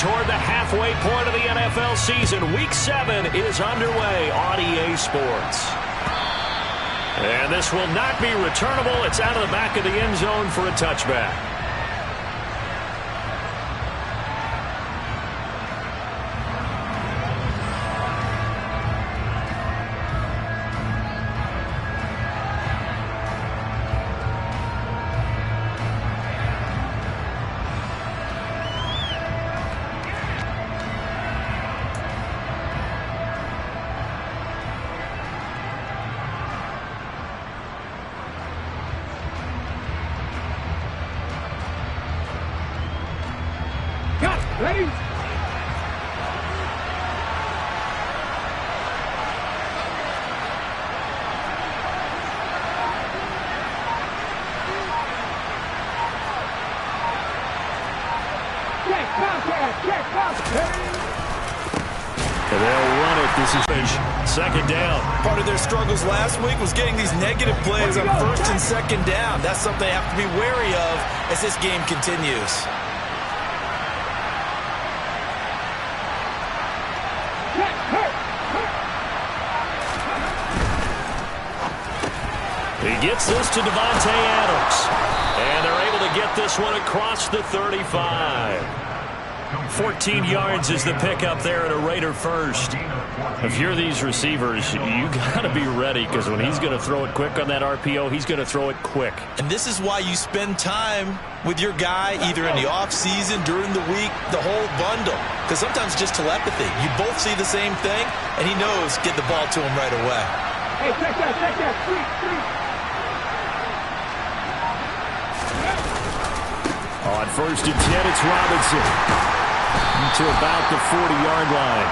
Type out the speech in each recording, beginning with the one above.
toward the halfway point of the NFL season. Week 7 is underway on EA Sports. And this will not be returnable. It's out of the back of the end zone for a touchback. Ready? And they'll run it. This is second down. Part of their struggles last week was getting these negative plays on first and second down. That's something they have to be wary of as this game continues. He gets this to Davante Adams. And they're able to get this one across the 35. 14 yards is the pickup there at a Raider first. If you're these receivers, you got to be ready because when he's going to throw it quick on that RPO, he's going to throw it quick. And this is why you spend time with your guy either in the offseason, during the week, the whole bundle. Because sometimes just telepathy. You both see the same thing, and he knows get the ball to him right away. Hey, check that. Street. On first and 10, it's Robinson to about the 40-yard line.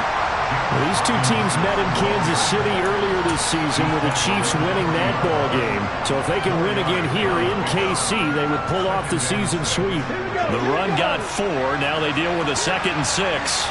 Well, these two teams met in Kansas City earlier this season with the Chiefs winning that ball game. So if they can win again here in KC, they would pull off the season sweep. The run got 4. Now they deal with a 2nd and 6.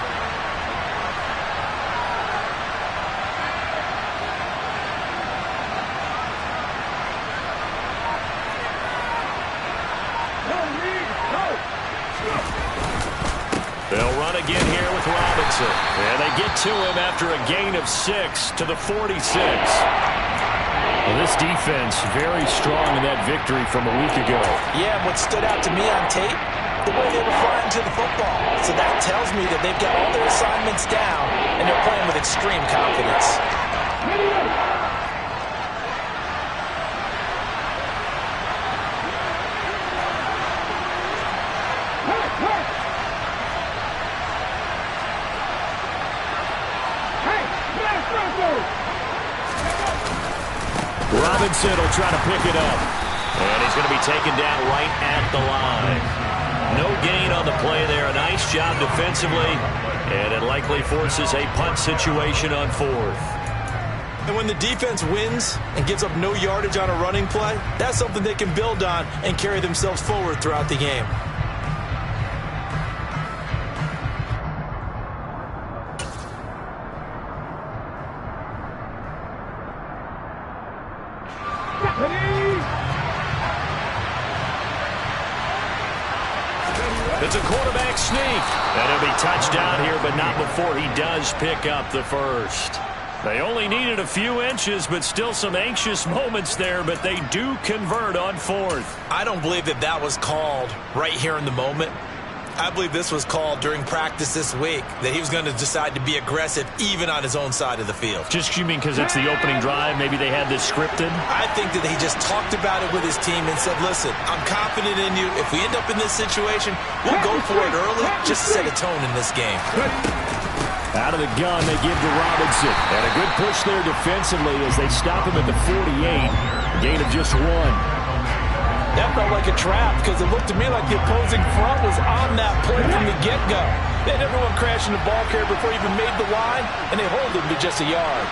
They'll run again here with Robinson. And they get to him after a gain of 6 to the 46. Well, this defense very strong in that victory from a week ago. Yeah, what stood out to me on tape, the way they were flying to the football. So that tells me that they've got all their assignments down, and they're playing with extreme confidence. Robinson will try to pick it up. And he's going to be taken down right at the line. No gain on the play there. A nice job defensively. And it likely forces a punt situation on 4th. And when the defense wins and gives up no yardage on a running play, that's something they can build on and carry themselves forward throughout the game. It's a quarterback sneak. And he'll be touchdown here, but not before he does pick up the first. They only needed a few inches, but still some anxious moments there, but they do convert on 4th. I don't believe that was called right here in the moment. I believe this was called during practice this week, that he was going to decide to be aggressive even on his own side of the field. Just you mean because it's the opening drive? Maybe they had this scripted? I think that he just talked about it with his team and said, listen, I'm confident in you. If we end up in this situation, we'll go for it early just to set a tone in this game. Out of the gun, they give to Robinson. And a good push there defensively as they stop him at the 48. A gain of just 1. That felt like a trap because it looked to me like the opposing front was on that play from the get-go. They had everyone crashing the ball carrier before he even made the line, and they hold him to just a yard.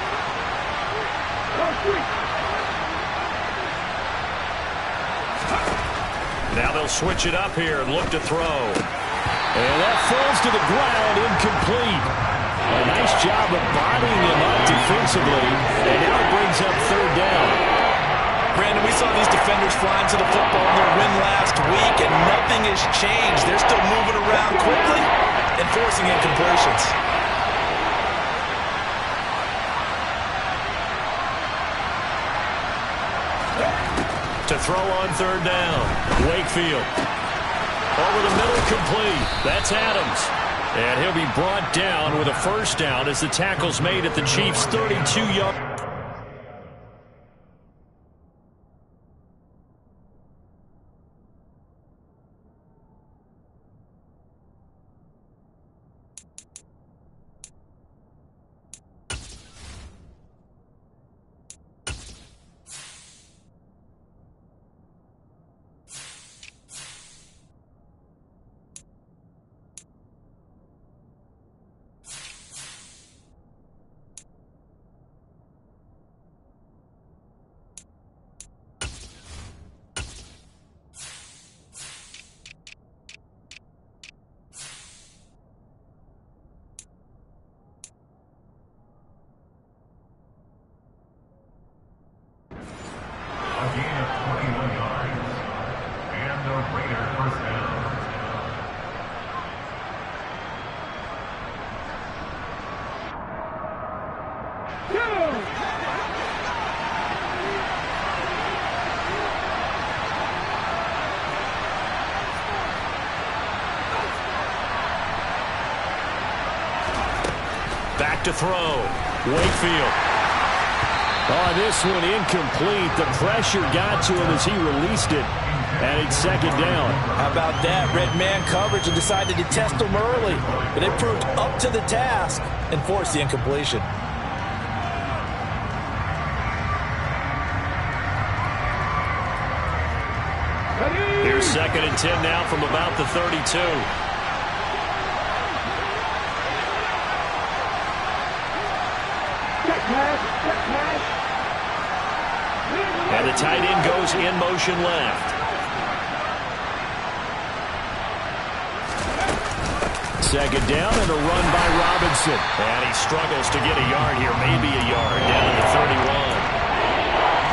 Now they'll switch it up here and look to throw. And that falls to the ground, incomplete. A nice job of bodying him up defensively, and now it brings up 3rd down. Brandon, we saw these defenders flying to the football in their win last week, and nothing has changed. They're still moving around quickly and forcing incompletions. To throw on third down. Wakefield. Over the middle, complete. That's Adams. And he'll be brought down with a first down as the tackle's made at the Chiefs' 32-yard. Back to throw. Wakefield. Oh, this one incomplete. The pressure got to him as he released it. And it's second down. How about that? Red man coverage and decided to test him early. But it proved up to the task and forced the incompletion. Here's second and 10 now from about the 32. And the tight end goes in motion left. Second down and a run by Robinson. And he struggles to get a yard here, maybe a yard, down to the 31.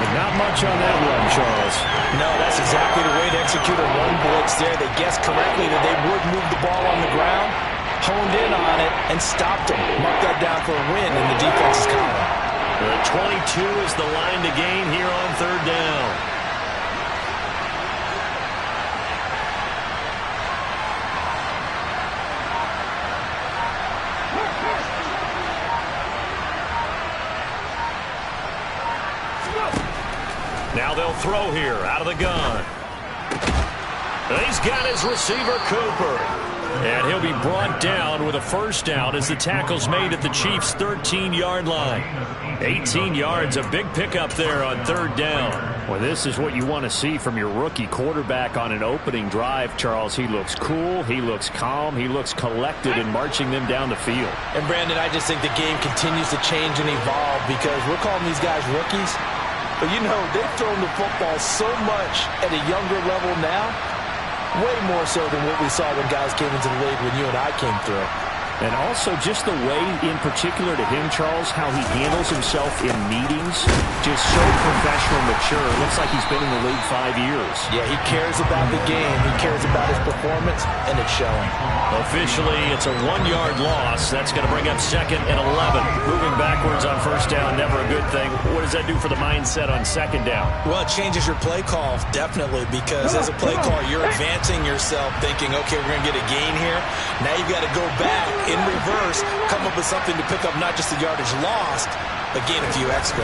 But not much on that run, Charles. No, that's exactly the way to execute a run blitz there. They guessed correctly that they would move the ball on the ground, honed in on it, and stopped him. Marked that down for a win in the defense's column. The 22 is the line to gain here on third down. Now they'll throw here out of the gun. He's got his receiver, Cooper. And he'll be brought down with a first down as the tackle's made at the Chiefs' 13-yard line. 18 yards, a big pickup there on third down. Well, this is what you want to see from your rookie quarterback on an opening drive, Charles. He looks cool, he looks calm, he looks collected in marching them down the field. And, Brandon, I just think the game continues to change and evolve because we're calling these guys rookies. But, you know, they've thrown the football so much at a younger level now. Way more so than what we saw when guys came into the league when you and I came through. And also just the way, in particular to him, Charles, how he handles himself in meetings. Just so professional, mature. Looks like he's been in the league 5 years. Yeah, he cares about the game. He cares about his performance, and it's showing. Officially, it's a 1-yard loss. That's going to bring up second and 11. Moving backwards on first down, never a good thing. What does that do for the mindset on second down? Well, it changes your play call, definitely, because as a play caller, you're advancing yourself, thinking, okay, we're going to get a gain here. Now you've got to go back in reverse, come up with something to pick up not just the yardage lost, but gain a few extra.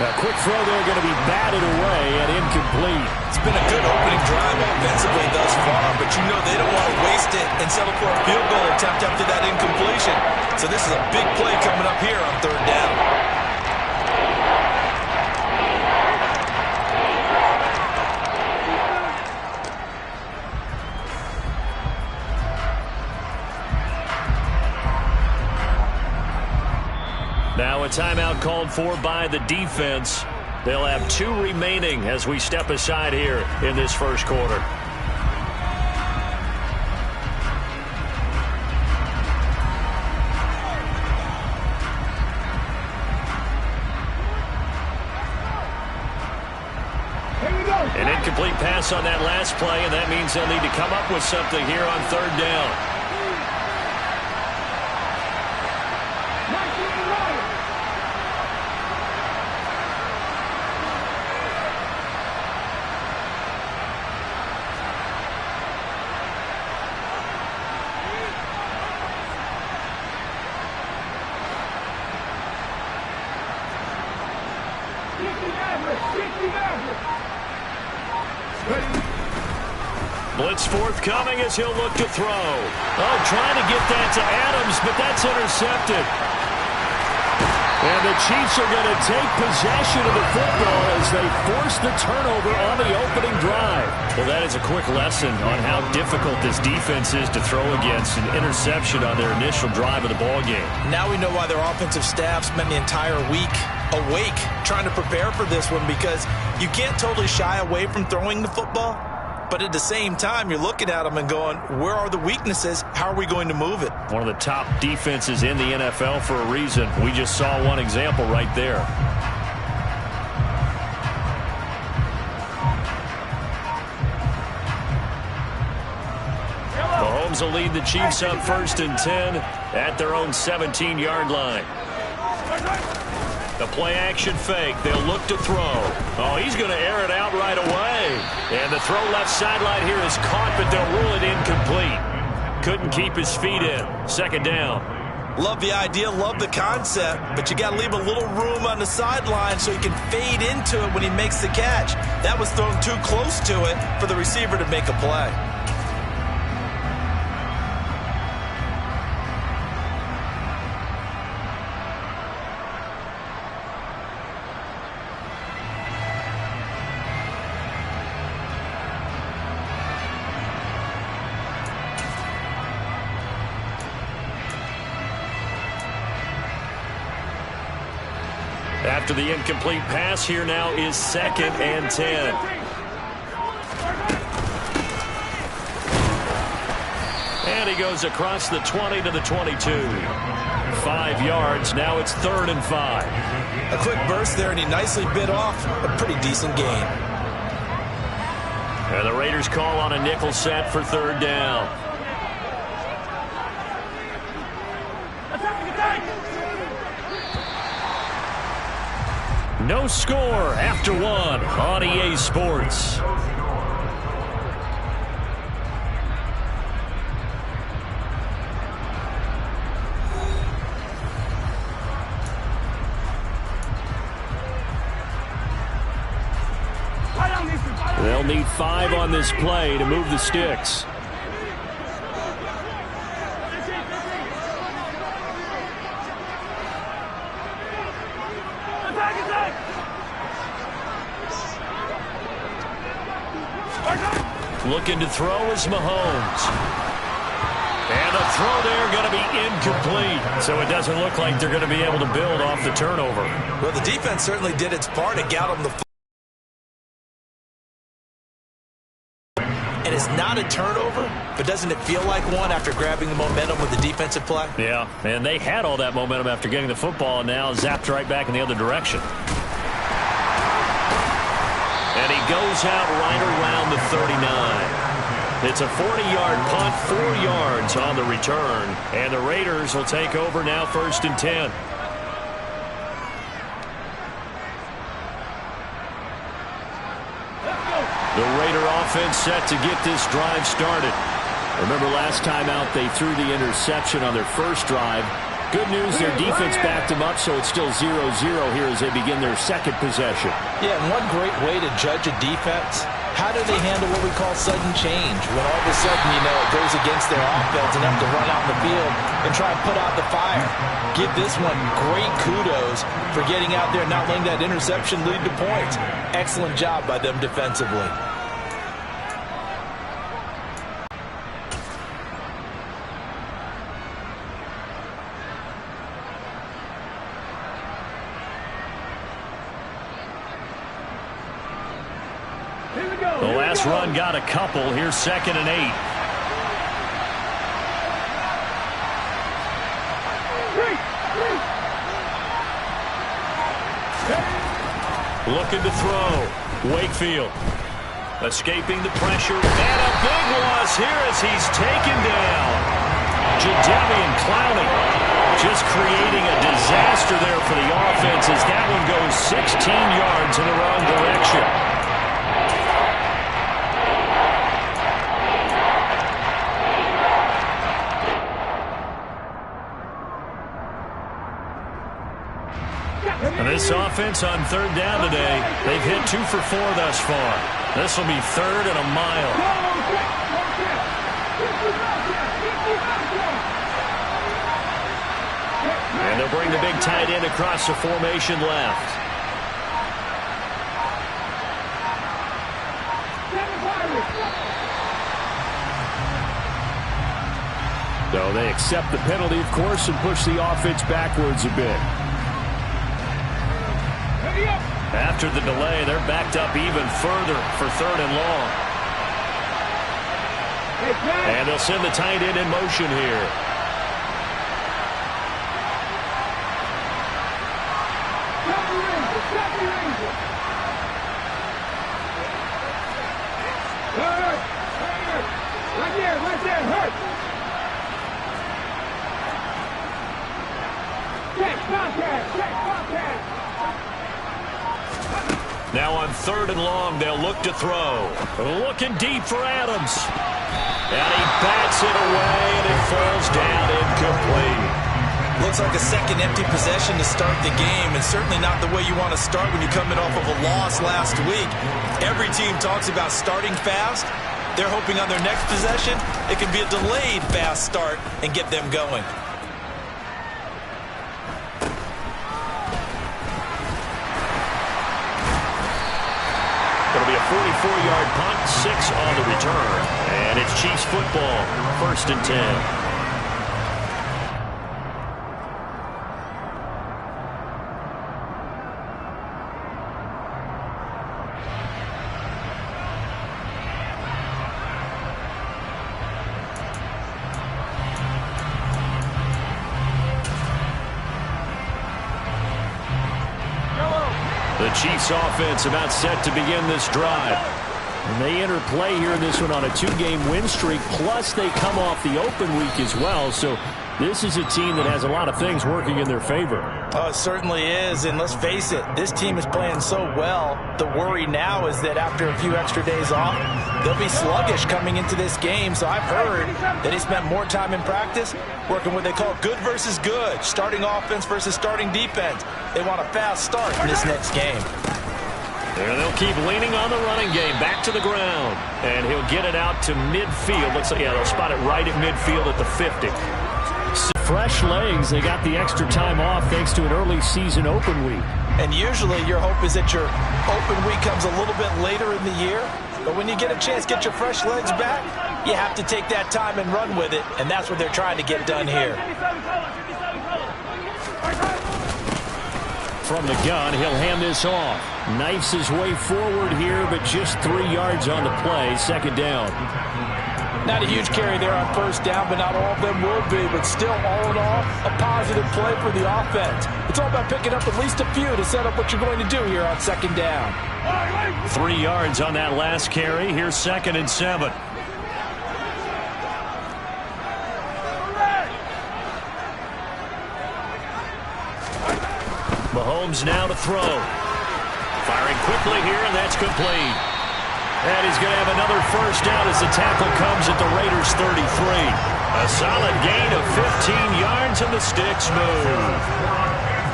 A quick throw there going to be batted away and incomplete. It's been a good opening drive offensively thus far, but you know they don't want to waste it and settle for a field goal attempt after that incompletion. So this is a big play coming up here on third down. Now a timeout called for by the defense. They'll have 2 remaining as we step aside here in this first quarter. An incomplete pass on that last play, and that means they'll need to come up with something here on third down. Blitz forthcoming as he'll look to throw. Oh, trying to get that to Adams, but that's intercepted. And the Chiefs are going to take possession of the football as they force the turnover on the opening drive. Well, that is a quick lesson on how difficult this defense is to throw against. An interception on their initial drive of the ballgame. Now we know why their offensive staff spent the entire week awake trying to prepare for this one, because you can't totally shy away from throwing the football. But at the same time, you're looking at them and going, where are the weaknesses? How are we going to move it? One of the top defenses in the NFL for a reason. We just saw one example right there. Mahomes will lead the Chiefs up 1st and 10 at their own 17-yard line. The play-action fake. They'll look to throw. Oh, he's going to air it out right away. And the throw left sideline here is caught, but they'll rule it incomplete. Couldn't keep his feet in. 2nd down. Love the idea, love the concept, but you got to leave a little room on the sideline so he can fade into it when he makes the catch. That was thrown too close to it for the receiver to make a play. After the incomplete pass, here now is 2nd and 10. And he goes across the 20 to the 22. 5 yards. Now it's 3rd and 5. A quick burst there, and he nicely bit off a pretty decent gain. And the Raiders call on a nickel set for 3rd down. No score after 1 on EA Sports. They'll need 5 on this play to move the sticks. Looking to throw is Mahomes. And a throw there going to be incomplete. So it doesn't look like they're going to be able to build off the turnover. Well, the defense certainly did its part to get them the football. And it's not a turnover, but doesn't it feel like one after grabbing the momentum with the defensive play? Yeah, and they had all that momentum after getting the football, and now zapped right back in the other direction. And he goes out right around the 39. It's a 40-yard punt, 4 yards on the return. And the Raiders will take over now 1st and 10. The Raider offense set to get this drive started. Remember last time out they threw the interception on their first drive. Good news, their defense backed them up, so it's still 0-0 here as they begin their 2nd possession. Yeah, and one great way to judge a defense, how do they handle what we call sudden change? When all of a sudden, you know, it goes against their offense and have to run out in the field and try and put out the fire. Give this one great kudos for getting out there and not letting that interception lead to points. Excellent job by them defensively. The last run got a couple. Here's 2nd and 8. Looking to throw. Wakefield. Escaping the pressure, and a big loss here as he's taken down. Jadeveon Clowney just creating a disaster there for the offense as that one goes 16 yards in the wrong direction. And this offense on third down today, they've hit 2 for 4 thus far. This will be third and a mile. And they'll bring the big tight end across the formation left. So they accept the penalty, of course, and push the offense backwards a bit. After the delay, they're backed up even further for third and long. And they'll send the tight end in motion here. Right there, hurt. Now on third and long, they'll look to throw. Looking deep for Adams. And he bats it away, and it falls down incomplete. Looks like a second empty possession to start the game, and certainly not the way you want to start when you're coming off of a loss last week. Every team talks about starting fast. They're hoping on their next possession, it can be a delayed fast start and get them going. It'll be a 44-yard punt, 6 on the return. And it's Chiefs football, 1st and 10. The Chiefs offense about set to begin this drive. And they enter play here in this one on a 2-game win streak, plus they come off the open week as well. So this is a team that has a lot of things working in their favor. Oh, it certainly is, and let's face it, this team is playing so well. The worry now is that after a few extra days off, they'll be sluggish coming into this game. So I've heard that he spent more time in practice working what they call good versus good, starting offense versus starting defense. They want a fast start in this next game. There they'll keep leaning on the running game, back to the ground. And he'll get it out to midfield. Looks like, yeah, they'll spot it right at midfield at the 50. Fresh legs, they got the extra time off thanks to an early season open week. And usually your hope is that your open week comes a little bit later in the year. But when you get a chance to get your fresh legs back, you have to take that time and run with it. And that's what they're trying to get done here. From the gun, he'll hand this off. Knifes his way forward here, but just 3 yards on the play. 2nd down. Not a huge carry there on 1st down, but not all of them will be. But still, all in all, a positive play for the offense. It's all about picking up at least a few to set up what you're going to do here on 2nd down. 3 yards on that last carry. Here's 2nd and 7. Mahomes now to throw. Firing quickly here, and that's complete. And he's going to have another 1st down as the tackle comes at the Raiders' 33. A solid gain of 15 yards, and the sticks move.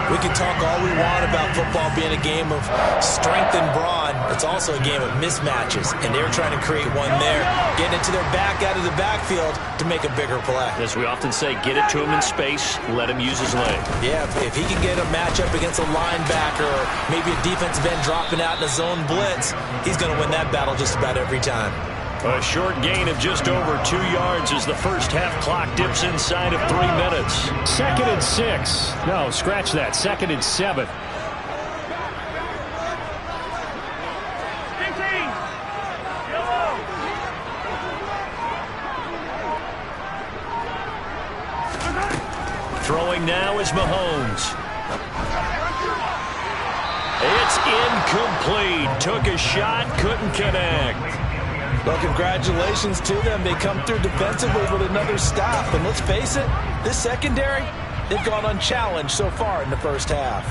We can talk all we want about football being a game of strength and brawn. It's also a game of mismatches, and they're trying to create one there, getting it to their back out of the backfield to make a bigger play. As we often say, get it to him in space, let him use his leg. Yeah, if he can get a matchup against a linebacker or maybe a defensive end dropping out in a zone blitz, he's going to win that battle just about every time. A short gain of just over 2 yards as the first half clock dips inside of 3 minutes. 2nd and 6. No, scratch that. 2nd and 7. Throwing now is Mahomes. It's incomplete. Took a shot, couldn't connect. Well, congratulations to them. They come through defensively with another stop. And let's face it, this secondary, they've gone unchallenged so far in the first half.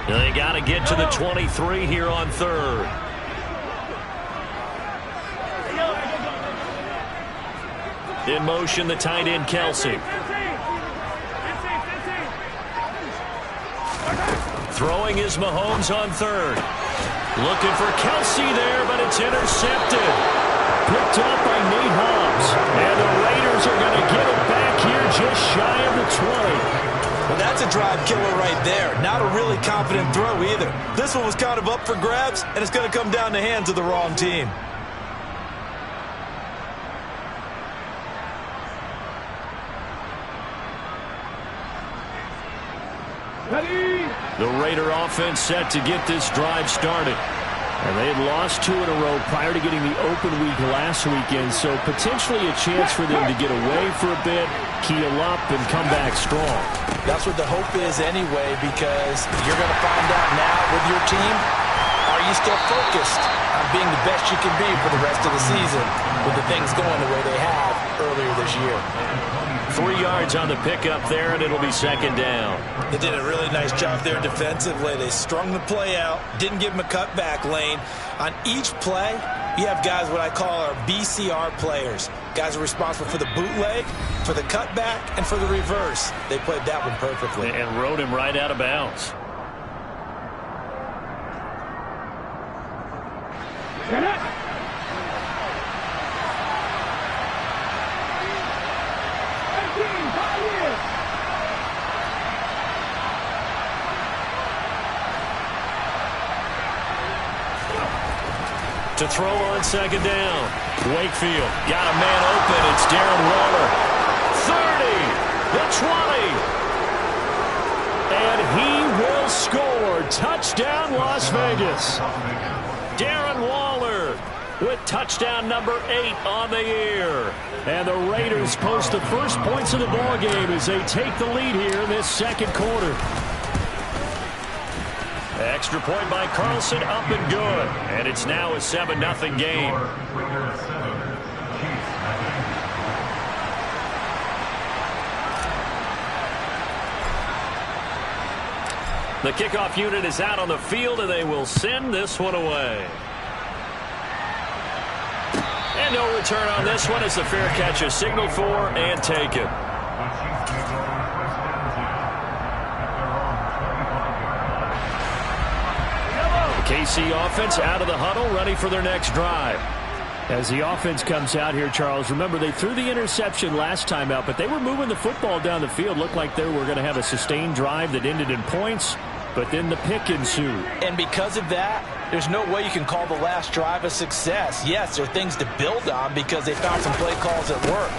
They got to get to the 23 here on third. In motion, the tight end, Kelsey. Throwing is Mahomes on third. Looking for Kelsey there, but it's intercepted. Picked up by Nate Hobbs. And the Raiders are going to get it back here just shy of the 20. Well, that's a drive killer right there. Not a really confident throw either. This one was kind of up for grabs, and it's going to come down the hands of the wrong team. The Raider offense set to get this drive started. And they had lost 2 in a row prior to getting the open week last weekend, so potentially a chance for them to get away for a bit, keel up, and come back strong. That's what the hope is anyway, because you're going to find out now with your team, are you still focused on being the best you can be for the rest of the season with the things going the way they have earlier this year? 3 yards on the pickup there, and it'll be second down. They did a really nice job there defensively. They strung the play out, didn't give them a cutback lane. On each play, you have guys what I call our BCR players. Guys are responsible for the bootleg, for the cutback, and for the reverse. They played that one perfectly. And rode him right out of bounds. To throw on second down. Wakefield got a man open. It's Darren Waller. 30, the 20. And he will score. Touchdown, Las Vegas. Darren Waller with touchdown number 8 on the year. And the Raiders post the first points of the ball game as they take the lead here in this second quarter. Extra point by Carlson, up and good. And it's now a 7-0 game. The kickoff unit is out on the field, and they will send this one away. And no return on this one as the fair catch is signaled for and taken. KC offense out of the huddle, ready for their next drive. As the offense comes out here, Charles, remember they threw the interception last time out, but they were moving the football down the field. Looked like they were going to have a sustained drive that ended in points, but then the pick ensued. And because of that, there's no way you can call the last drive a success. Yes, there are things to build on because they found some play calls that work.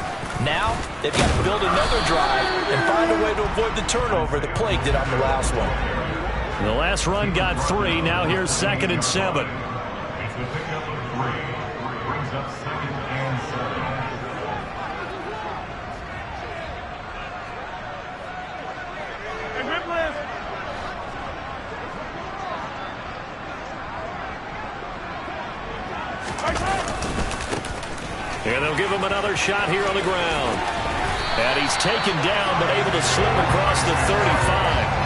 Now, they've got to build another drive and find a way to avoid the turnover the Plague did on the last one. The last run got 3. Now here's 2nd and 7. And they'll give him another shot here on the ground. And he's taken down, but able to slip across the 35.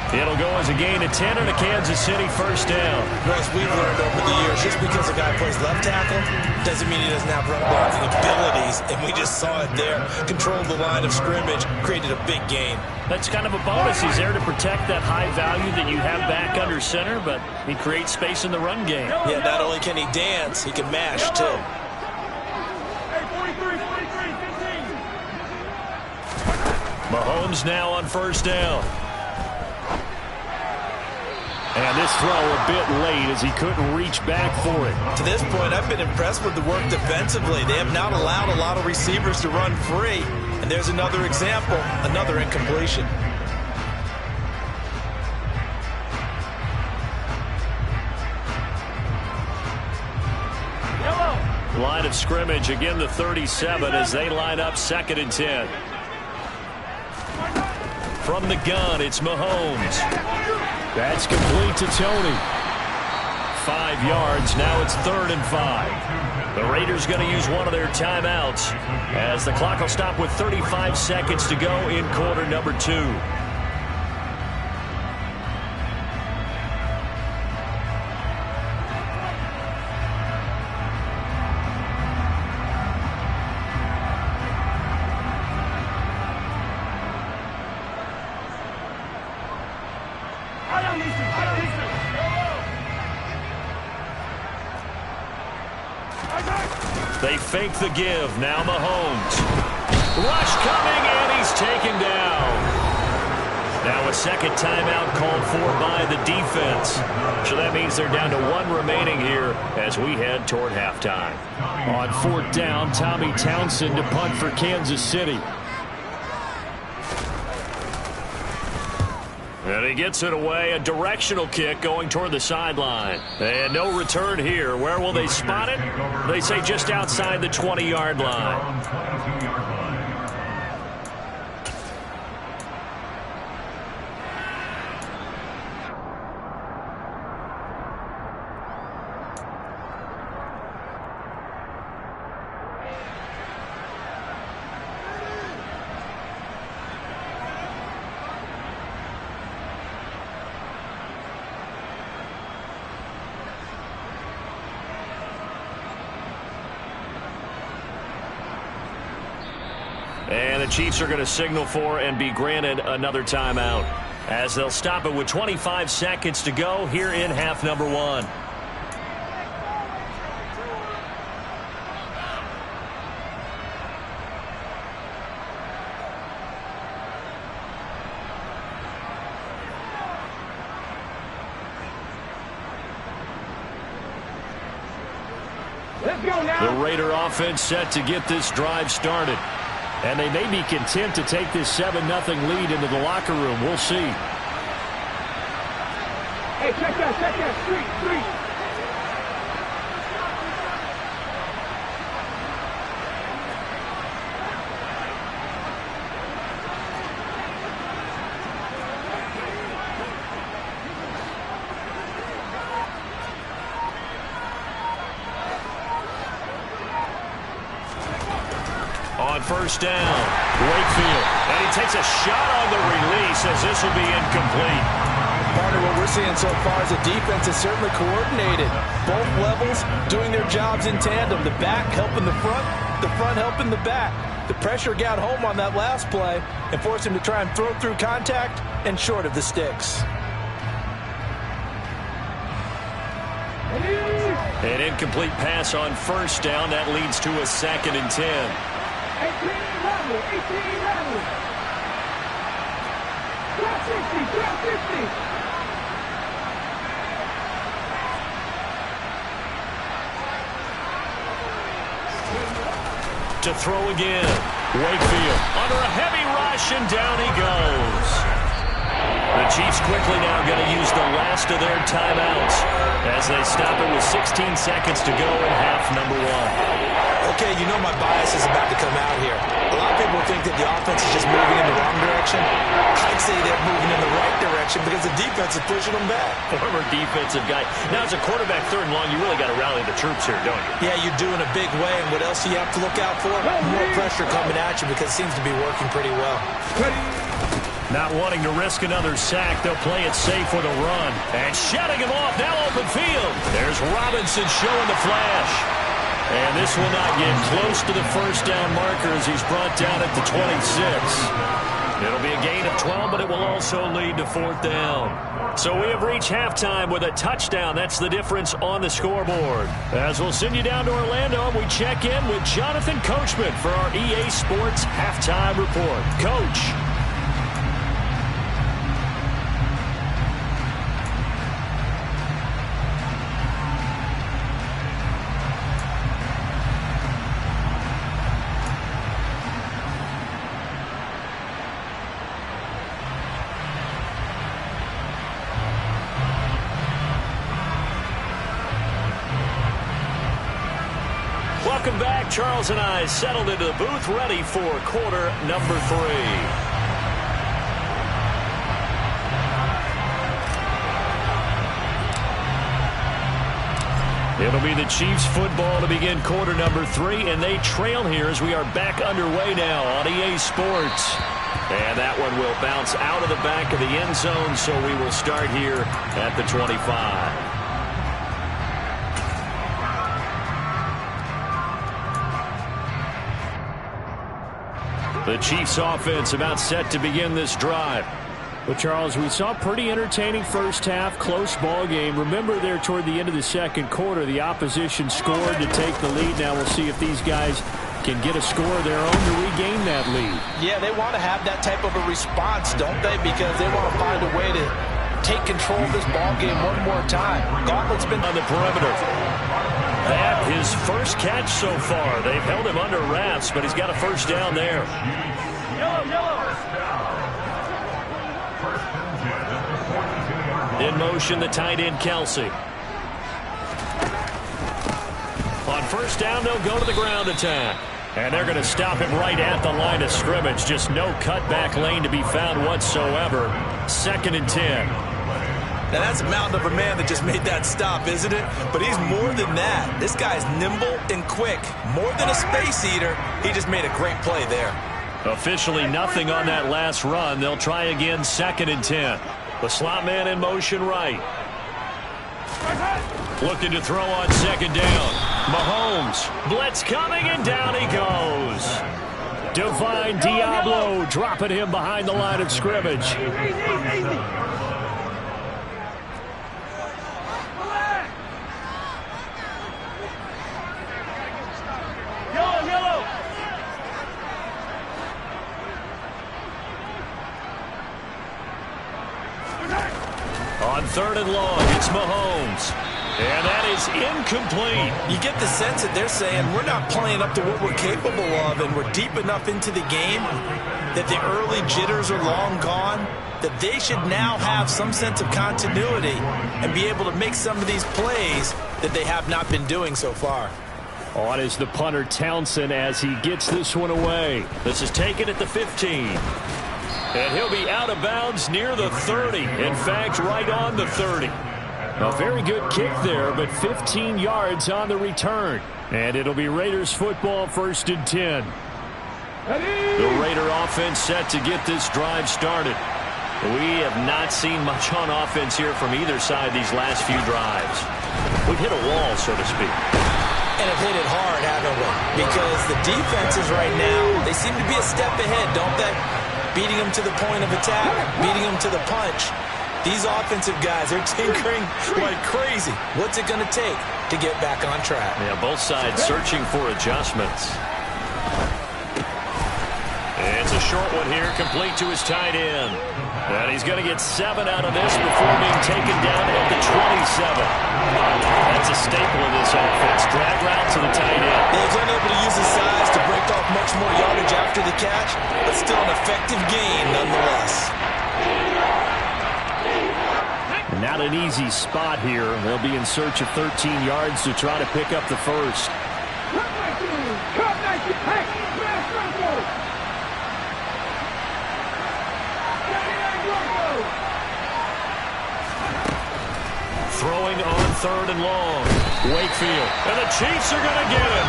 It'll go as a gain of 10 and a Kansas City first down. As we've learned over the years, just because a guy plays left tackle doesn't mean he doesn't have run blocking abilities. And we just saw it there. Controlled the line of scrimmage, created a big gain. That's kind of a bonus. He's there to protect that high value that you have back under center, but he creates space in the run game. Yeah, not only can he dance, he can mash too. Mahomes now on first down. And this throw a bit late as he couldn't reach back for it. To this point, I've been impressed with the work defensively. They have not allowed a lot of receivers to run free. And there's another example, another incompletion. Line of scrimmage, again the 37 as they line up 2nd and 10. From the gun, it's Mahomes. That's complete to Tony. 5 yards, now it's 3rd and 5. The Raiders going to use one of their timeouts as the clock will stop with 35 seconds to go in quarter number 2. They fake the give. Now Mahomes. Rush coming, and he's taken down. Now a second timeout called for by the defense. So that means they're down to 1 remaining here as we head toward halftime. On 4th down, Tommy Townsend to punt for Kansas City. And he gets it away, a directional kick going toward the sideline. And no return here. Where will they spot it? They say just outside the 20-yard line. And the Chiefs are going to signal for and be granted another timeout as they'll stop it with 25 seconds to go here in half number 1. Let's go now. The Raider offense set to get this drive started. And they may be content to take this 7-0 lead into the locker room. We'll see. Hey, check that. Street. On 1st down, Wakefield. And he takes a shot on the release as this will be incomplete. Partner, what we're seeing so far is the defense is certainly coordinated. Both levels doing their jobs in tandem. The back helping the front helping the back. The pressure got home on that last play and forced him to try and throw through contact and short of the sticks. An incomplete pass on 1st down. That leads to a 2nd and 10. 18 level. Drop 50. To throw again. Wakefield under a heavy rush, and down he goes. The Chiefs quickly now going to use the last of their timeouts as they stop it with 16 seconds to go in half number 1. Okay, you know my bias is about to come out here. A lot of people think that the offense is just moving in the wrong direction. I'd say they're moving in the right direction because the defense is pushing them back. Former defensive guy. Now, as a quarterback 3rd and long, you really got to rally the troops here, don't you? Yeah, you do in a big way. And what else do you have to look out for? More pressure coming at you because it seems to be working pretty well. Not wanting to risk another sack, they'll play it safe with a run. And shutting him off, now open field. There's Robinson showing the flash. And this will not get close to the 1st down marker as he's brought down at the 26. It'll be a gain of 12, but it will also lead to 4th down. So we have reached halftime with a touchdown. That's the difference on the scoreboard. As we'll send you down to Orlando, we check in with Jonathan Coachman for our EA Sports Halftime Report. Coach. welcome back. Charles and I settled into the booth, ready for quarter number 3. It'll be the Chiefs football to begin quarter number 3, and they trail here as we are back underway now on EA Sports. And that one will bounce out of the back of the end zone, so we will start here at the 25. The Chiefs offense about set to begin this drive. Well, Charles, we saw a pretty entertaining first half, close ball game. Remember there toward the end of the second quarter, the opposition scored to take the lead. Now we'll see if these guys can get a score of their own to regain that lead. Yeah, they want to have that type of a response, don't they? Because they want to find a way to take control of this ball game one more time. Gauntlet's been on the perimeter. That his first catch so far. They've held him under wraps, but he's got a first down there. In motion, the tight end, Kelsey. On first down, they'll go to the ground attack. And they're going to stop him right at the line of scrimmage. Just no cutback lane to be found whatsoever. 2nd and 10. Now, that's a mountain of a man that just made that stop, isn't it? But he's more than that. This guy's nimble and quick. More than a space eater. He just made a great play there. Officially nothing on that last run. They'll try again, 2nd and 10. The slot man in motion right. Looking to throw on 2nd down. Mahomes. Blitz coming, and down he goes. Divine Diablo dropping him behind the line of scrimmage. On 3rd and long, it's Mahomes. And that is incomplete. You get the sense that they're saying we're not playing up to what we're capable of, and we're deep enough into the game that the early jitters are long gone, that they should now have some sense of continuity and be able to make some of these plays that they have not been doing so far. On is the punter, Townsend, as he gets this one away. This is taken at the 15. And he'll be out of bounds near the 30. In fact, right on the 30. A very good kick there, but 15 yards on the return. And it'll be Raiders football, 1st and 10. The Raider offense set to get this drive started. We have not seen much on offense here from either side these last few drives. We've hit a wall, so to speak. And have hit it hard, haven't we? Because the defenses right now, they seem to be a step ahead, don't they? Beating them to the point of attack, beating them to the punch. These offensive guys, they're tinkering like crazy. What's it going to take to get back on track? Yeah, both sides searching for adjustments. It's a short one here, complete to his tight end. And he's going to get 7 out of this before being taken down at the 27. That's a staple of this offense. Drag route to the tight end. Well, he's unable to use his size to break off much more yardage after the catch, but still an effective gain nonetheless. Not an easy spot here. They'll be in search of 13 yards to try to pick up the first. Throwing on 3rd and long. Wakefield. And the Chiefs are going to get him.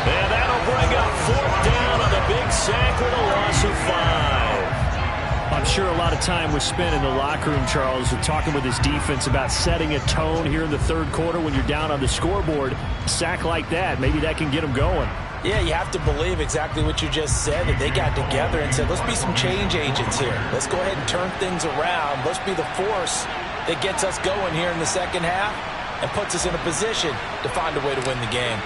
And that'll bring up 4th down on the big sack with a loss of 5. I'm sure a lot of time was spent in the locker room, Charles, talking with his defense about setting a tone here in the 3rd quarter when you're down on the scoreboard. A sack like that, maybe that can get them going. Yeah, you have to believe exactly what you just said, that they got together and said, let's be some change agents here. Let's go ahead and turn things around. Let's be the force that gets us going here in the second half and puts us in a position to find a way to win the game.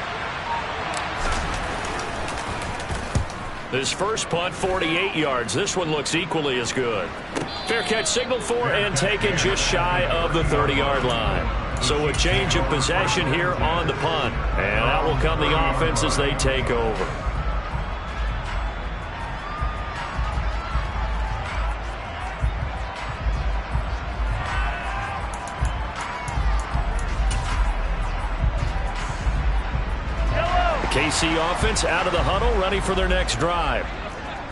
His first punt, 48 yards. This one looks equally as good. Fair catch signaled for and taken just shy of the 30-yard line. So a change of possession here on the punt. And out will come the offense as they take over. KC offense out of the huddle, ready for their next drive.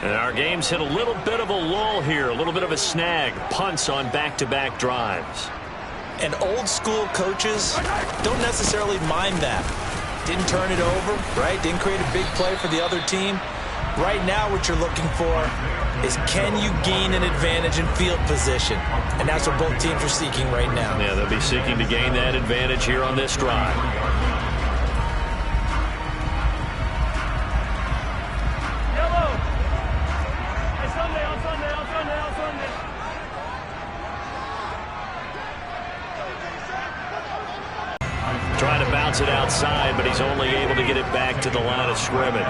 And our game's hit a little bit of a lull here, a little bit of a snag. Punts on back-to-back drives. And old-school coaches don't necessarily mind that. Didn't turn it over, right? Didn't create a big play for the other team. Right now what you're looking for is, can you gain an advantage in field position? And that's what both teams are seeking right now. Yeah, they'll be seeking to gain that advantage here on this drive. Trying to bounce it outside, but he's only able to get it back to the line of scrimmage.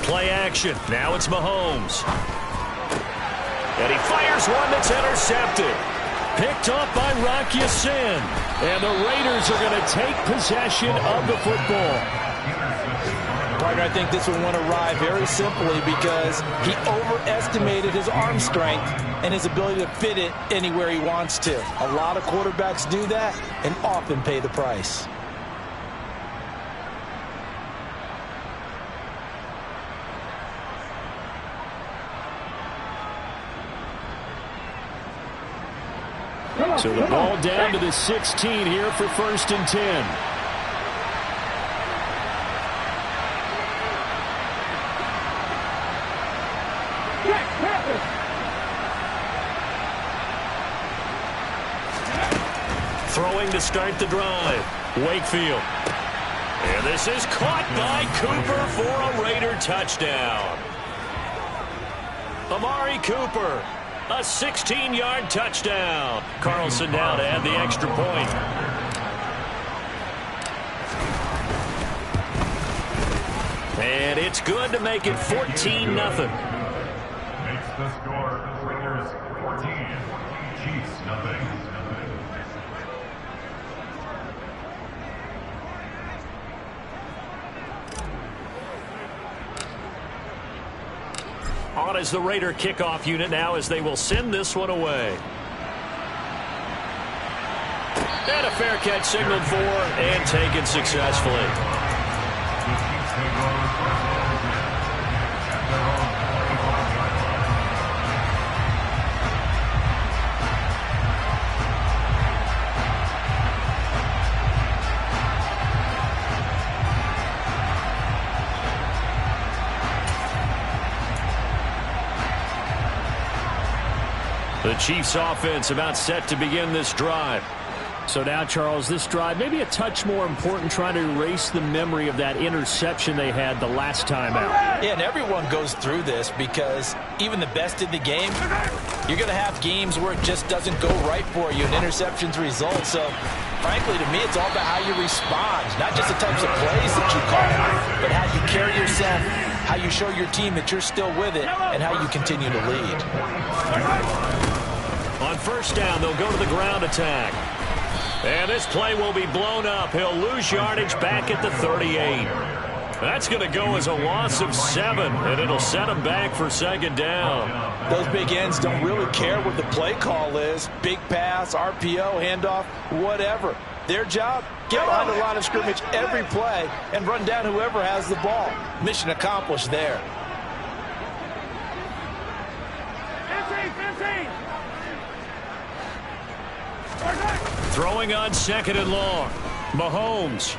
Play action. Now it's Mahomes. And he fires one that's intercepted. Picked off by Rock Ya-Sin. And the Raiders are going to take possession of the football. Partner, I think this one went awry very simply because he overestimated his arm strength and his ability to fit it anywhere he wants to. A lot of quarterbacks do that and often pay the price. So the ball down to the 16 here for 1st and 10. Throwing to start the drive. Wakefield. And this is caught by Cooper for a Raider touchdown. Amari Cooper. A 16-yard touchdown. Carlson now to add the extra point. And it's good to make it 14-0. Makes the score Raiders 14, Chiefs 0. On is the Raider kickoff unit now as they will send this one away. And a fair catch signaled for and taken successfully. The Chiefs offense about set to begin this drive. So now, Charles, this drive maybe a touch more important, trying to erase the memory of that interception they had the last time out. Yeah, and everyone goes through this because even the best in the game, you're going to have games where it just doesn't go right for you and interceptions result. So, frankly, to me, it's all about how you respond, not just the types of plays that you call, but how you carry yourself, how you show your team that you're still with it, and how you continue to lead. On 1st down, they'll go to the ground attack. And this play will be blown up. He'll lose yardage back at the 38. That's going to go as a loss of 7, and it'll set him back for 2nd down. Those big ends don't really care what the play call is. Big pass, RPO, handoff, whatever. Their job, get behind the line of scrimmage every play and run down whoever has the ball. Mission accomplished there. 15. Throwing on 2nd and long. Mahomes.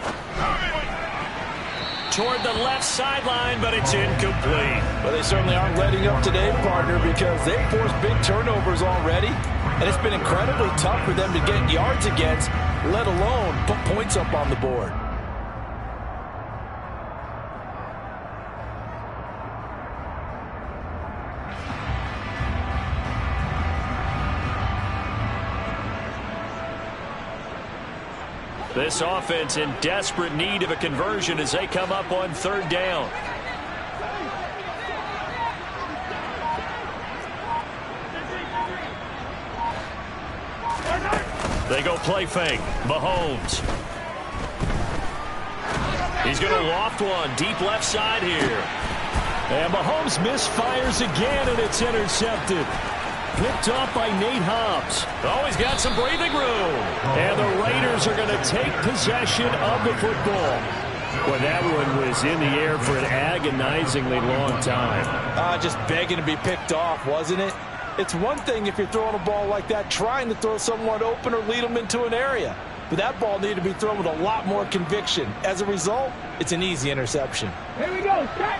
Toward the left sideline, but it's incomplete. Well, they certainly aren't letting up today, partner, because they've forced big turnovers already. And it's been incredibly tough for them to get yards against, let alone put points up on the board. This offense in desperate need of a conversion as they come up on 3rd down. They go play fake. Mahomes. He's going to loft one deep left side here. And Mahomes misfires again, and it's intercepted. Picked off by Nate Hobbs. Oh, he's got some breathing room. And the Raiders are going to take possession of the football. Well, that one was in the air for an agonizingly long time. Just begging to be picked off, wasn't it? It's one thing if you're throwing a ball like that, trying to throw someone open or lead them into an area. But that ball needed to be thrown with a lot more conviction. As a result, it's an easy interception. Here we go. Set.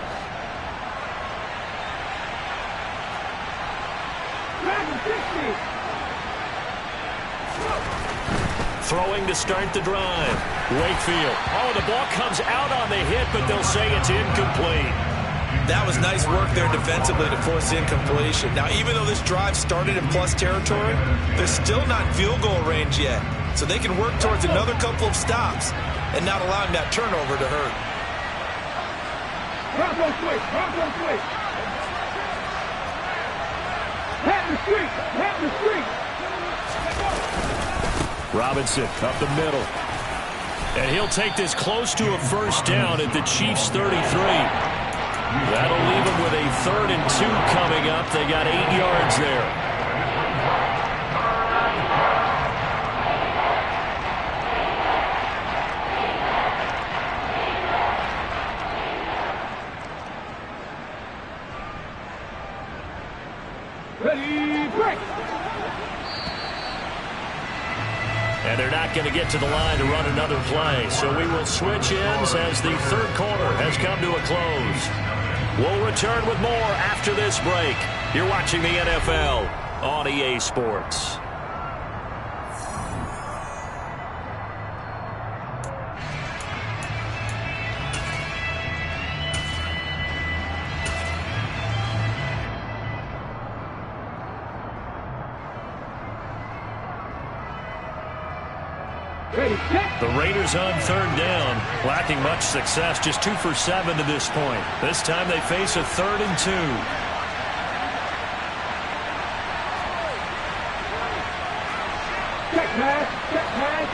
Throwing to start the drive. Wakefield. Oh, the ball comes out on the hit, but they'll say it's incomplete. That was nice work there defensively to force incompletion. Now, even though this drive started in plus territory, they're still not in field goal range yet. So they can work towards another couple of stops and not allowing that turnover to hurt. Bronco switch. Bronco switch. Pat the street. Pat the street. Robinson up the middle. And he'll take this close to a first down at the Chiefs' 33. That'll leave them with a 3rd and 2 coming up. They got 8 yards there. Ready, break. And they're not going to get to the line to run another play. So we will switch ends as the 3rd quarter has come to a close. We'll return with more after this break. You're watching the NFL on EA Sports. The Raiders on 3rd down, lacking much success, just 2 for 7 to this point. This time they face a 3rd and 2. Check pass. Check pass.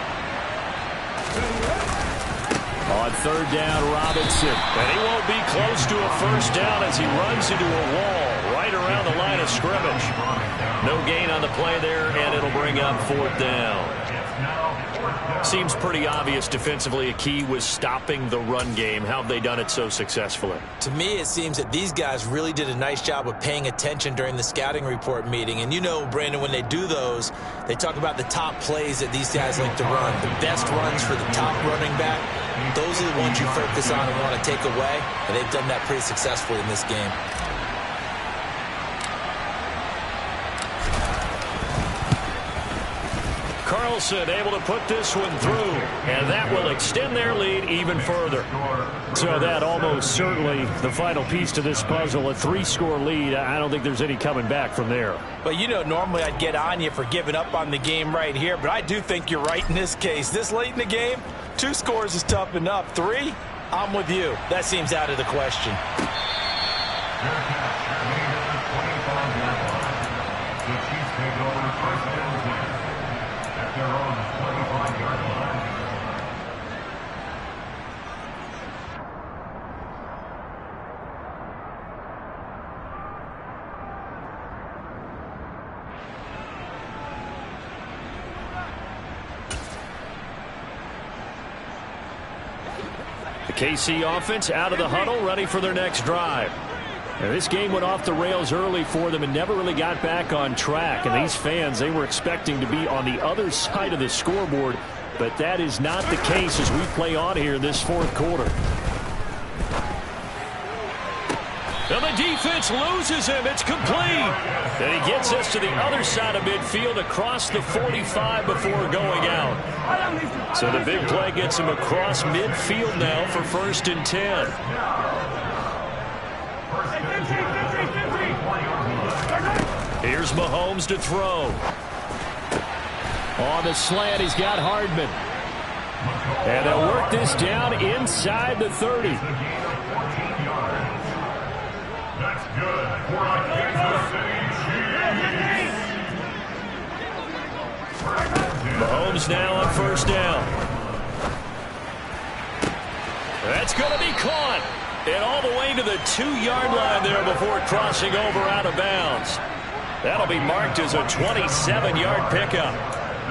On 3rd down, Robinson. And he won't be close to a first down as he runs into a wall right around the line of scrimmage. No gain on the play there, and it'll bring up 4th down. Seems pretty obvious defensively a key was stopping the run game. How have they done it so successfully? To me, it seems that these guys really did a nice job of paying attention during the scouting report meeting. And you know, Brandon, when they do those, they talk about the top plays that these guys like to run. The best runs for the top running back, those are the ones you focus on and want to take away. And they've done that pretty successfully in this game. Carlson able to put this one through, and that will extend their lead even further. So that almost certainly the final piece to this puzzle, a 3-score lead. I don't think there's any coming back from there. Well, you know, normally I'd get on you for giving up on the game right here, but I do think you're right in this case. This late in the game, 2 scores is tough enough. 3, I'm with you. That seems out of the question. Their own 25-yard line. The KC offense out of the huddle, ready for their next drive. Now, this game went off the rails early for them and never really got back on track. And these fans, they were expecting to be on the other side of the scoreboard, but that is not the case as we play on here in this 4th quarter. And the defense loses him. It's complete. And he gets us to the other side of midfield across the 45 before going out. So the big play gets him across midfield now for 1st and 10. Here's Mahomes to throw. On the slant, he's got Hardman. And they'll work this down inside the 30. That's good for the Kansas City Chiefs. Williams now on first down. That's going to be caught. And all the way to the 2-yard line there before crossing over out of bounds. That'll be marked as a 27-yard pickup.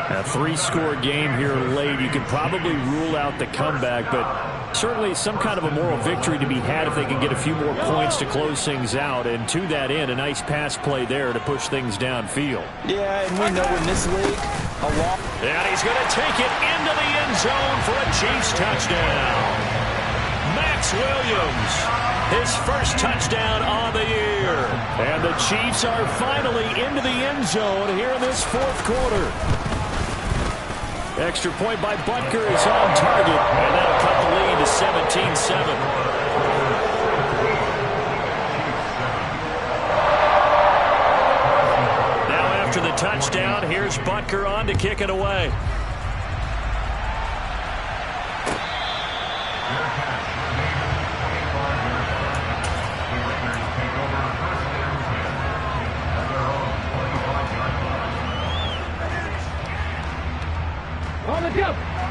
A 3-score game here late. You could probably rule out the comeback, but certainly some kind of a moral victory to be had if they can get a few more points to close things out. And to that end, a nice pass play there to push things downfield. Yeah, and we know in this league, and he's going to take it into the end zone for a Chiefs touchdown. Max Williams, his first touchdown on the year. And the Chiefs are finally into the end zone here in this fourth quarter. Extra point by Butker is on target, and that'll cut the lead to 17-7. Now after the touchdown, here's Butker on to kick it away.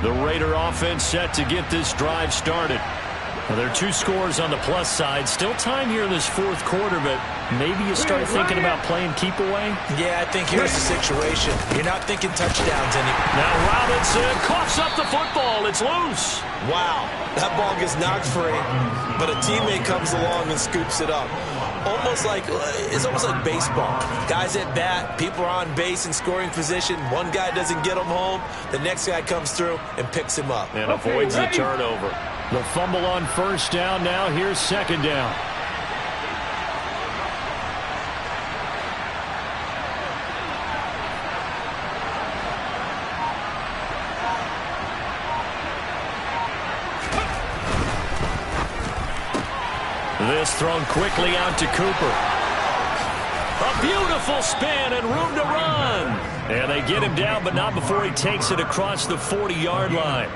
The Raider offense set to get this drive started. Well, there are 2 scores on the plus side. Still time here in this fourth quarter, but maybe you start thinking about playing keep away. Yeah, I think here's the situation. You're not thinking touchdowns anymore. Now Robinson coughs up the football. It's loose. Wow, that ball gets knocked free, but a teammate comes along and scoops it up. It's almost like baseball. Guys at bat, people are on base in scoring position. One guy doesn't get him home. The next guy comes through and picks him up. And avoids the turnover. The fumble on first down. Now here's second down. This thrown quickly out to Cooper. A beautiful spin and room to run. And they get him down, but not before he takes it across the 40-yard line.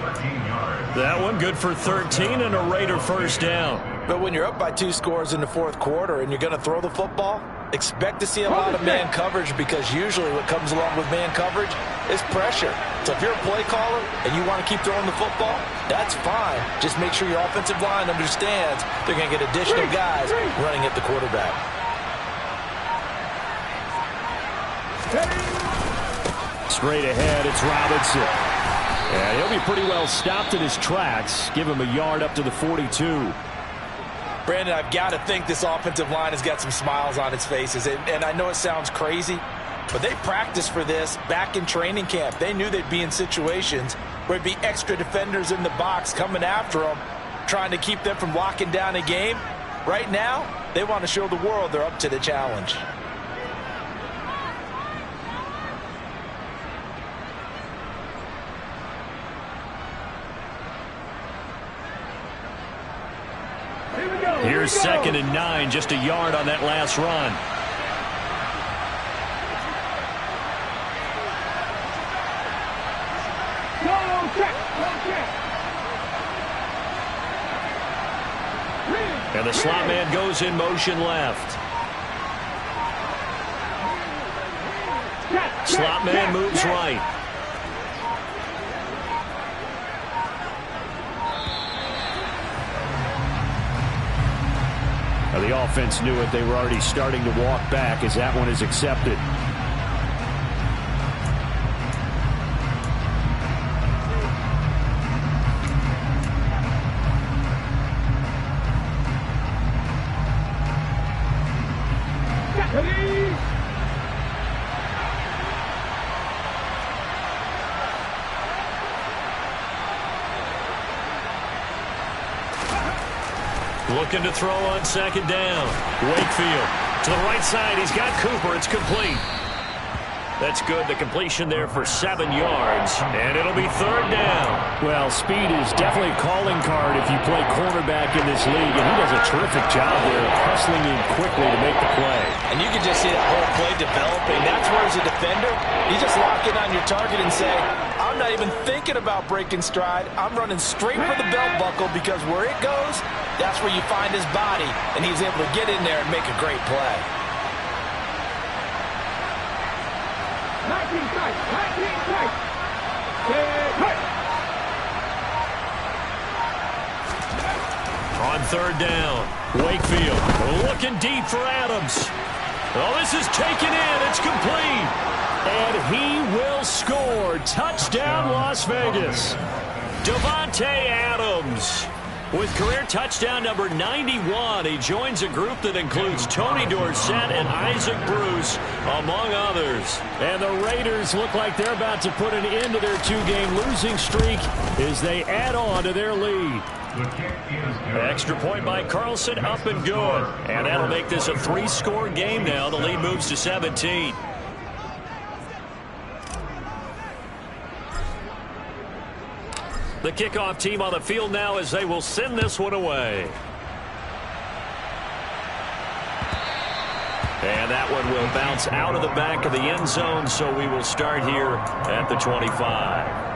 That one good for 13 and a Raider first down. But when you're up by 2 scores in the fourth quarter and you're going to throw the football, expect to see a lot of man coverage, because usually what comes along with man coverage is pressure. So if you're a play caller and you want to keep throwing the football, that's fine. Just make sure your offensive line understands they're going to get additional guys running at the quarterback. Straight ahead, it's Robinson. And he'll be pretty well stopped in his tracks. Give him a yard up to the 42. Brandon, I've got to think this offensive line has got some smiles on its faces. And I know it sounds crazy, but they practiced for this back in training camp. They knew they'd be in situations where there'd be extra defenders in the box coming after them, trying to keep them from locking down a game. Right now, they want to show the world they're up to the challenge. Here's 2nd and 9, just a yard on that last run. And the slot man goes in motion left. Slot man moves right. Now the offense knew it. They were already starting to walk back as that one is accepted. Looking to throw on second down. Wakefield to the right side. He's got Cooper. It's complete. That's good. The completion there for 7 yards. And it'll be 3rd down. Well, speed is definitely a calling card if you play cornerback in this league. And he does a terrific job there, hustling in quickly to make the play. And you can just see that whole play developing. That's where, as a defender, you just lock in on your target and say, I'm not even thinking about breaking stride. I'm running straight for the belt buckle, because where it goes, that's where you find his body. And he's able to get in there and make a great play. 19 tight. On third down, Wakefield looking deep for Adams. Oh, this is taken in. It's complete. And he will score. Touchdown, Las Vegas. Davante Adams with career touchdown number 91. He joins a group that includes Tony Dorsett and Isaac Bruce, among others. And the Raiders look like they're about to put an end to their two-game losing streak as they add on to their lead. Extra point by Carlson, up and good. And that'll make this a 3-score game now. The lead moves to 17. The kickoff team on the field now as they will send this one away. And that one will bounce out of the back of the end zone, so we will start here at the 25.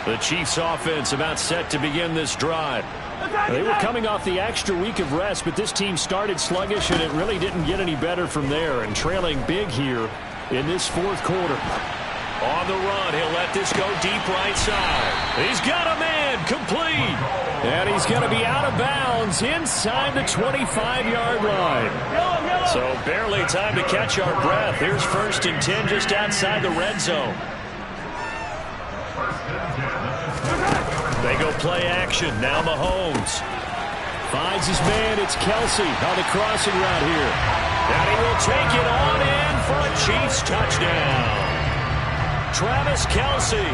The Chiefs offense about set to begin this drive. They were coming off the extra week of rest, but this team started sluggish, and it really didn't get any better from there, and trailing big here in this fourth quarter. On the run, he'll let this go deep right side. He's got a man, complete. And he's going to be out of bounds inside the 25-yard line. So barely time to catch our breath. Here's 1st and 10 just outside the red zone. They go play action. Now Mahomes finds his man. It's Kelsey on the crossing route here. And he will take it on in for a Chiefs touchdown. Travis Kelsey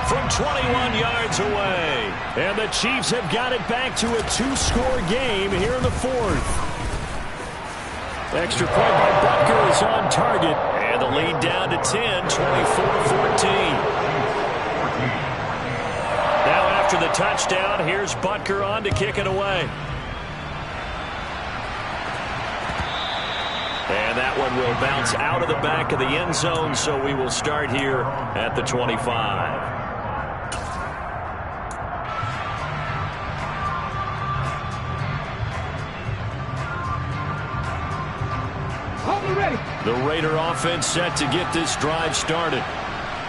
from 21 yards away. And the Chiefs have got it back to a 2-score game here in the fourth. Extra point by Butker is on target. And the lead down to 10, 24-14. After the touchdown, here's Butker on to kick it away. And that one will bounce out of the back of the end zone, so we will start here at the 25. The Raider offense set to get this drive started.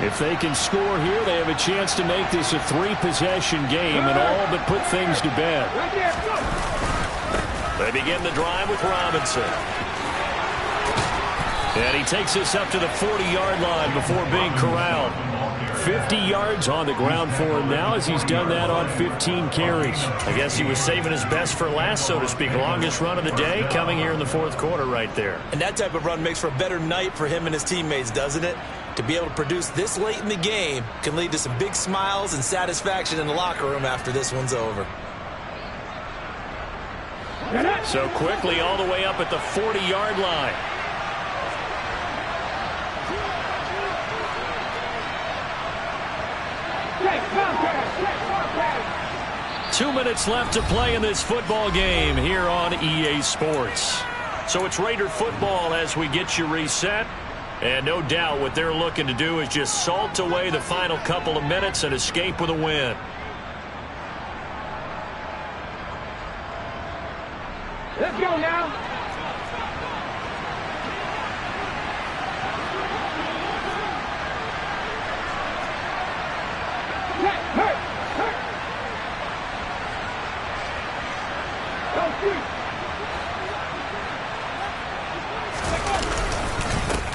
If they can score here, they have a chance to make this a 3-possession game and all but put things to bed. They begin the drive with Robinson. And he takes this up to the 40-yard line before being corralled. 50 yards on the ground for him now as he's done that on 15 carries. I guess he was saving his best for last, so to speak. Longest run of the day coming here in the fourth quarter right there. And that type of run makes for a better night for him and his teammates, doesn't it? To be able to produce this late in the game can lead to some big smiles and satisfaction in the locker room after this one's over. So quickly all the way up at the 40-yard line. Two minutes left to play in this football game here on EA Sports. So it's Raider football as we get you reset. And no doubt what they're looking to do is just salt away the final couple of minutes and escape with a win. Let's go now.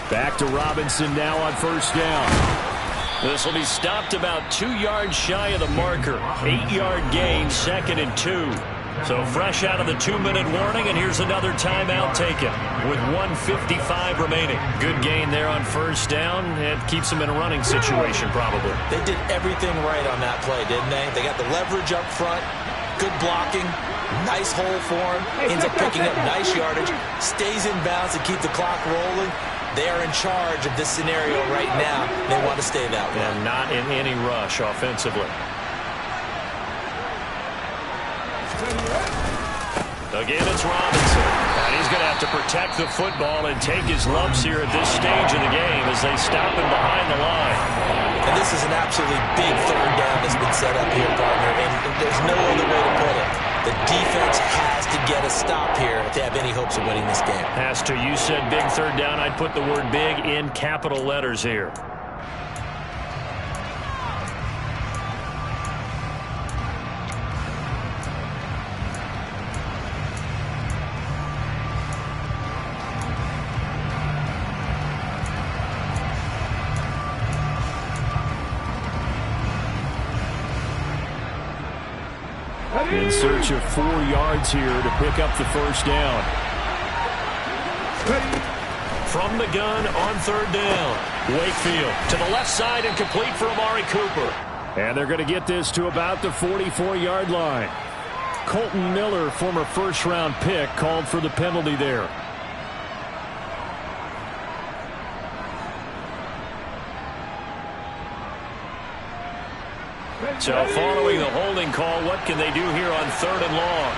Back to Robinson now on 1st down. This will be stopped about 2 yards shy of the marker. 8-yard gain, 2nd and 2. So fresh out of the 2-minute warning, and here's another timeout taken with 1:55 remaining. Good gain there on 1st down. It keeps them in a running situation probably. They did everything right on that play, didn't they? They got the leverage up front, good blocking, nice hole for him, ends up picking up nice yardage, stays in bounds to keep the clock rolling. They are in charge of this scenario right now. They want to stay that way. And not in any rush offensively. Again, it's Robinson. And he's going to have to protect the football and take his lumps here at this stage of the game as they stop him behind the line. And this is an absolutely big 3rd down that's been set up here, partner. And there's no other way to put it. The defense has to get a stop here if they have any hopes of winning this game. Pastor, you said big third down. I'd put the word big in capital letters here. In search of 4 yards here to pick up the first down. From the gun on third down. Wakefield to the left side and complete for Amari Cooper. And they're going to get this to about the 44-yard line. Colton Miller, former first-round pick, called for the penalty there. So following the holding call, what can they do here on third and long?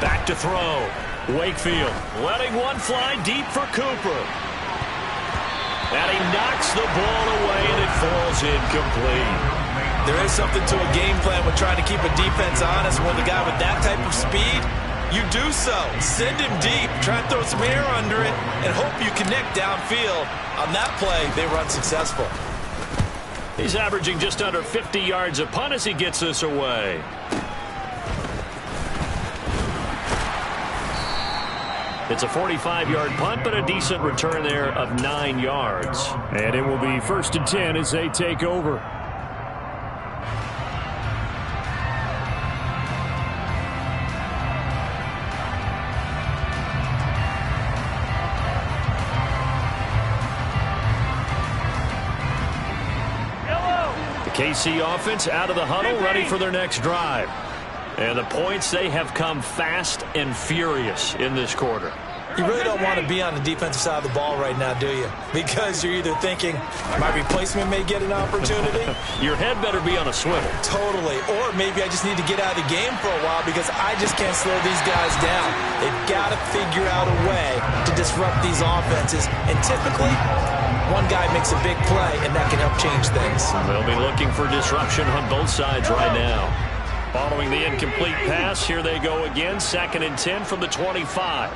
Back to throw. Wakefield letting one fly deep for Cooper. And he knocks the ball away and it falls incomplete. There is something to a game plan with trying to keep a defense honest. When the guy with that type of speed, you do so. Send him deep. Try and throw some air under it and hope you connect downfield. On that play, they run successful. He's averaging just under 50 yards a punt as he gets this away. It's a 45-yard punt, but a decent return there of 9 yards. And it will be 1st and 10 as they take over. KC offense out of the huddle, ready for their next drive. And the points, they have come fast and furious in this quarter. You really don't want to be on the defensive side of the ball right now, do you? Because you're either thinking, my replacement may get an opportunity. Your head better be on a swivel. Totally. Or maybe I just need to get out of the game for a while because I just can't slow these guys down. They've got to figure out a way to disrupt these offenses. And typically, one guy makes a big play, and that can help change things. They'll be looking for disruption on both sides right now. Following the incomplete pass, here they go again. 2nd and 10 from the 25.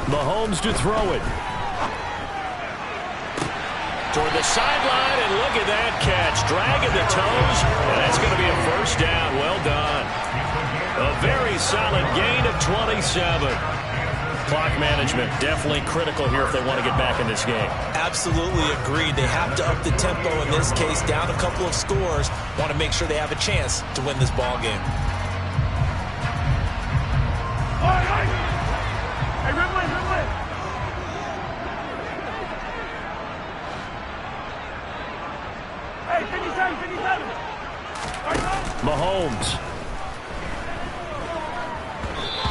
Mahomes to throw it. Toward the sideline, and look at that catch. Dragging the toes, and that's going to be a first down. Well done. A very solid gain of 27. Clock management definitely critical here if they want to get back in this game. Absolutely agreed. They have to up the tempo in this case, down a couple of scores. Want to make sure they have a chance to win this ball game. Hey, Ridley. Hey, 57. Mahomes.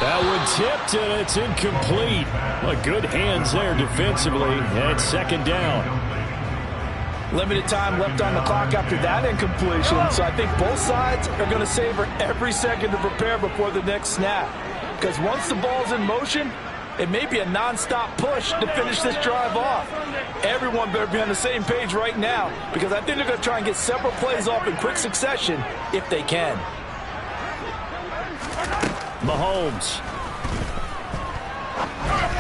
That one tipped, and it's incomplete. Well, good hands there defensively. And 2nd down. Limited time left on the clock after that incompletion, so I think both sides are going to savor every second to prepare before the next snap. Because once the ball's in motion, it may be a non-stop push to finish this drive off. Everyone better be on the same page right now, because I think they're going to try and get several plays off in quick succession if they can. Mahomes.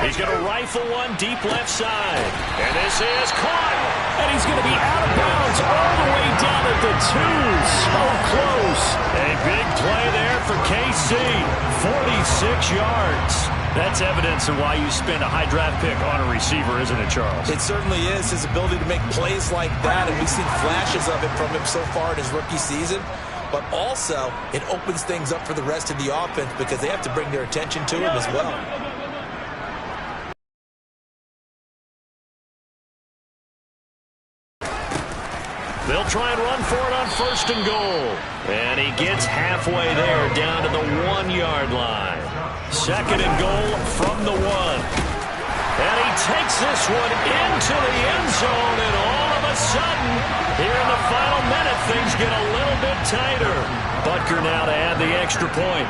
He's going to rifle one deep left side. And this is caught. And he's going to be out of bounds all the way down at the 2. So close. A big play there for KC. 46 yards. That's evidence of why you spend a high draft pick on a receiver, isn't it, Charles? It certainly is. His ability to make plays like that, and we've seen flashes of it from him so far in his rookie season. But also, it opens things up for the rest of the offense because they have to bring their attention to him as well. They'll try and run for it on 1st and goal. And he gets halfway there, down to the 1-yard line. 2nd and goal from the 1. And he takes this one into the end zone, and all of a sudden, here in the final minute, things get a little bit tighter. Butker now to add the extra point.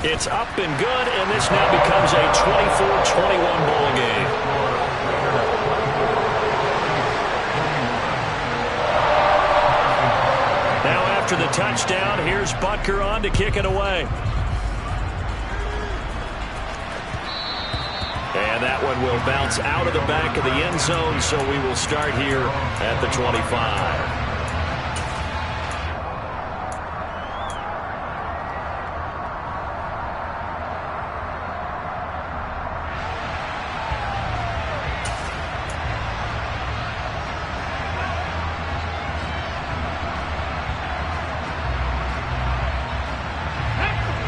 It's up and good, and this now becomes a 24-21 ball game. Now after the touchdown, here's Butker on to kick it away. And that one will bounce out of the back of the end zone, so we will start here at the 25.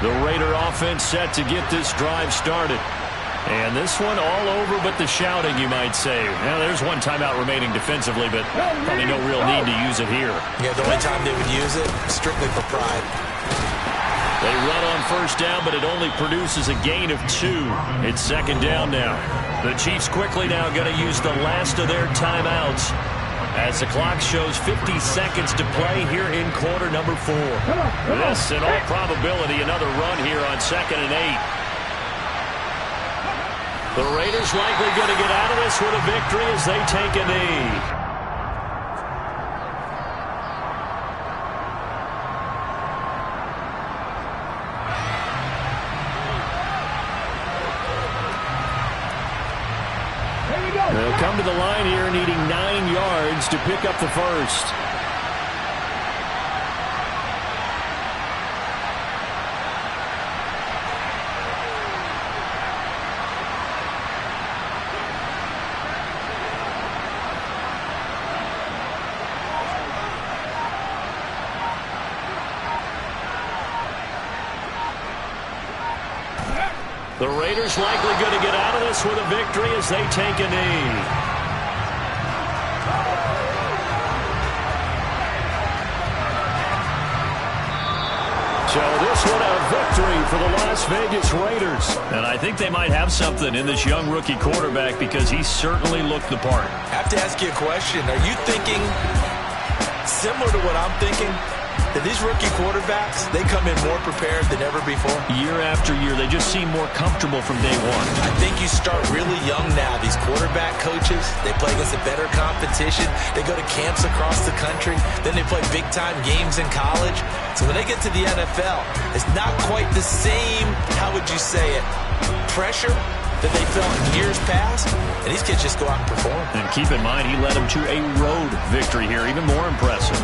The Raider offense set to get this drive started. And this one all over but the shouting, you might say. Now, there's one timeout remaining defensively, but probably no real need to use it here. Yeah, the only time they would use it, strictly for pride. They run on first down, but it only produces a gain of 2. It's second down now. The Chiefs quickly now going to use the last of their timeouts as the clock shows 50 seconds to play here in quarter number 4. This, in all probability, another run here on 2nd and 8. The Raiders likely going to get out of this with a victory as they take a knee. They'll come to the line here needing 9 yards to pick up the first. The Raiders likely going to get out of this with a victory as they take a knee. So this one a victory for the Las Vegas Raiders. And I think they might have something in this young rookie quarterback because he certainly looked the part. I have to ask you a question. Are you thinking similar to what I'm thinking? That these rookie quarterbacks, they come in more prepared than ever before? Year after year, they just seem more comfortable from day one. I think you start really young now. These quarterback coaches, they play against a better competition. They go to camps across the country. Then they play big-time games in college. So when they get to the NFL, it's not quite the same, how would you say it, pressure that they felt in years past. And these kids just go out and perform. And keep in mind, he led them to a road victory here, even more impressive.